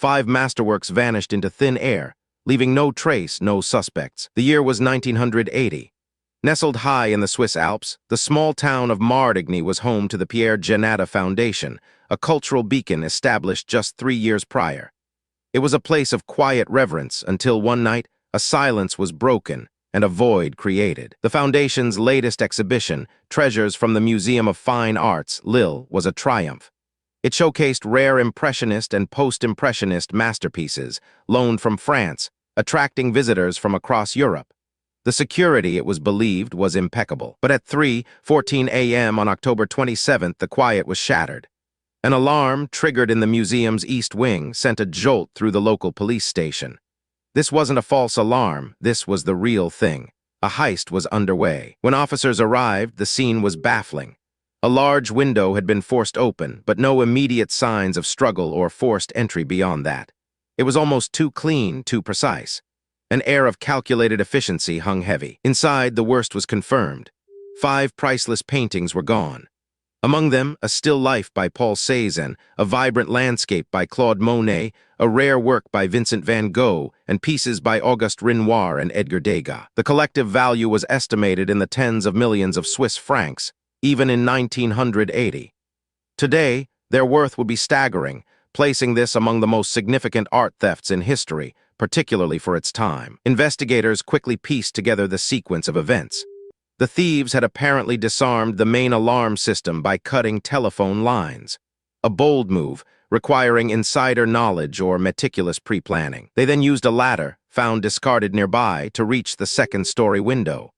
5 masterworks vanished into thin air, leaving no trace, no suspects. The year was 1980. Nestled high in the Swiss Alps, the small town of Martigny was home to the Pierre Giannata Foundation, a cultural beacon established just 3 years prior. It was a place of quiet reverence until one night a silence was broken and a void created. The Foundation's latest exhibition, Treasures from the Museum of Fine Arts, Lille, was a triumph. It showcased rare Impressionist and Post-Impressionist masterpieces, loaned from France, attracting visitors from across Europe. The security, it was believed, was impeccable. But at 3:14 a.m. on October 27th, the quiet was shattered. An alarm, triggered in the museum's East Wing, sent a jolt through the local police station. This wasn't a false alarm, this was the real thing. A heist was underway. When officers arrived, the scene was baffling. A large window had been forced open, but no immediate signs of struggle or forced entry beyond that. It was almost too clean, too precise. An air of calculated efficiency hung heavy. Inside, the worst was confirmed. 5 priceless paintings were gone. Among them, a still life by Paul Cézanne, a vibrant landscape by Claude Monet, a rare work by Vincent van Gogh, and pieces by Auguste Renoir and Edgar Degas. The collective value was estimated in the tens of millions of Swiss francs, even in 1980. Today, their worth would be staggering, placing this among the most significant art thefts in history, particularly for its time. Investigators quickly pieced together the sequence of events. The thieves had apparently disarmed the main alarm system by cutting telephone lines. A bold move, requiring insider knowledge or meticulous pre-planning. They then used a ladder, found discarded nearby, to reach the second-story window.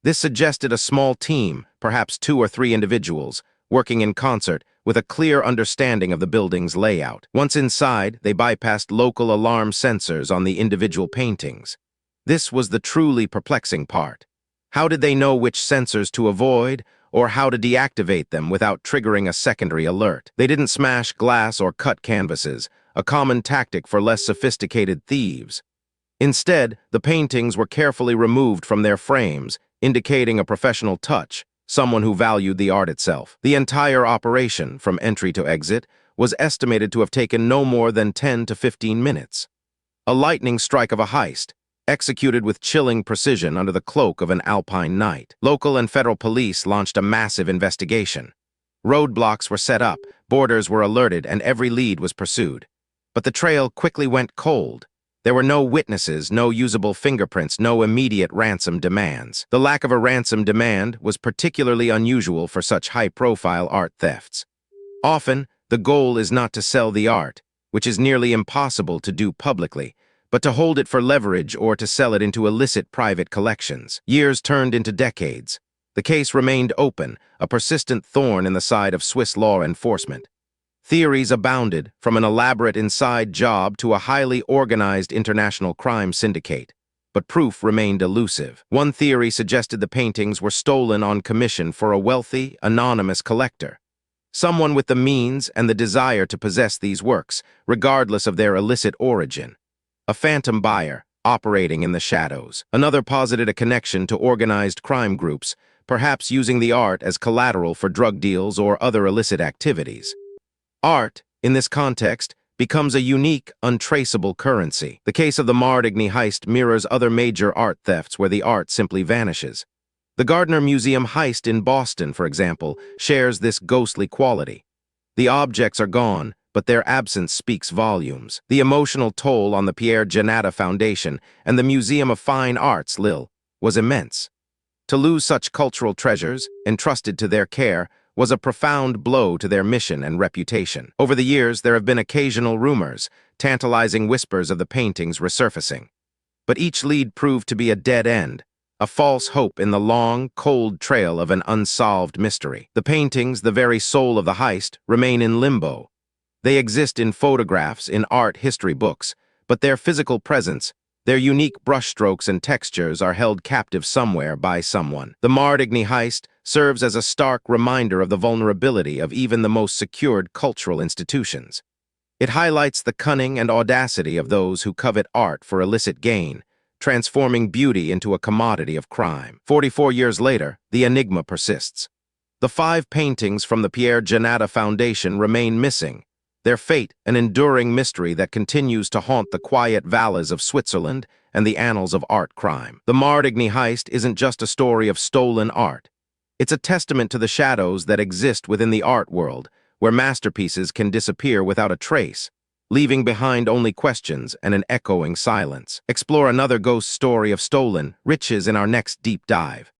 This suggested a small team, perhaps 2 or 3 individuals, working in concert, with a clear understanding of the building's layout. Once inside, they bypassed local alarm sensors on the individual paintings. This was the truly perplexing part. How did they know which sensors to avoid, or how to deactivate them without triggering a secondary alert? They didn't smash glass or cut canvases, a common tactic for less sophisticated thieves. Instead, the paintings were carefully removed from their frames, indicating a professional touch, someone who valued the art itself. The entire operation, from entry to exit, was estimated to have taken no more than 10 to 15 minutes. A lightning strike of a heist, executed with chilling precision under the cloak of an alpine night. Local and federal police launched a massive investigation. Roadblocks were set up, boarders were alerted, and every lead was pursued. But the trail quickly went cold. There were no witnesses, no usable fingerprints, no immediate ransom demands. The lack of a ransom demand was particularly unusual for such high-profile art thefts. Often, the goal is not to sell the art, which is nearly impossible to do publicly, but to hold it for leverage or to sell it into illicit private collections. Years turned into decades. The case remained open, a persistent thorn in the side of Swiss law enforcement. Theories abounded, from an elaborate inside job to a highly organized international crime syndicate, but proof remained elusive. One theory suggested the paintings were stolen on commission for a wealthy, anonymous collector. Someone with the means and the desire to possess these works, regardless of their illicit origin. A phantom buyer, operating in the shadows. Another posited a connection to organized crime groups, perhaps using the art as collateral for drug deals or other illicit activities. Art, in this context, becomes a unique, untraceable currency. The case of the Martigny heist mirrors other major art thefts where the art simply vanishes. The Gardner Museum heist in Boston, for example, shares this ghostly quality. The objects are gone, but their absence speaks volumes. The emotional toll on the Pierre Giannata Foundation and the Museum of Fine Arts, Lille, was immense. To lose such cultural treasures, entrusted to their care, was a profound blow to their mission and reputation. Over the years, there have been occasional rumors, tantalizing whispers of the paintings resurfacing. But each lead proved to be a dead end, a false hope in the long, cold trail of an unsolved mystery. The paintings, the very soul of the heist, remain in limbo. They exist in photographs, in art history books, but their physical presence, their unique brushstrokes and textures are held captive somewhere by someone. The Martigny heist serves as a stark reminder of the vulnerability of even the most secured cultural institutions. It highlights the cunning and audacity of those who covet art for illicit gain, transforming beauty into a commodity of crime. 44 years later, the enigma persists. The 5 paintings from the Pierre Giannata Foundation remain missing, Their fate, an enduring mystery that continues to haunt the quiet valleys of Switzerland and the annals of art crime. The Martigny heist isn't just a story of stolen art. It's a testament to the shadows that exist within the art world, where masterpieces can disappear without a trace, leaving behind only questions and an echoing silence. Explore another ghost story of stolen riches in our next deep dive.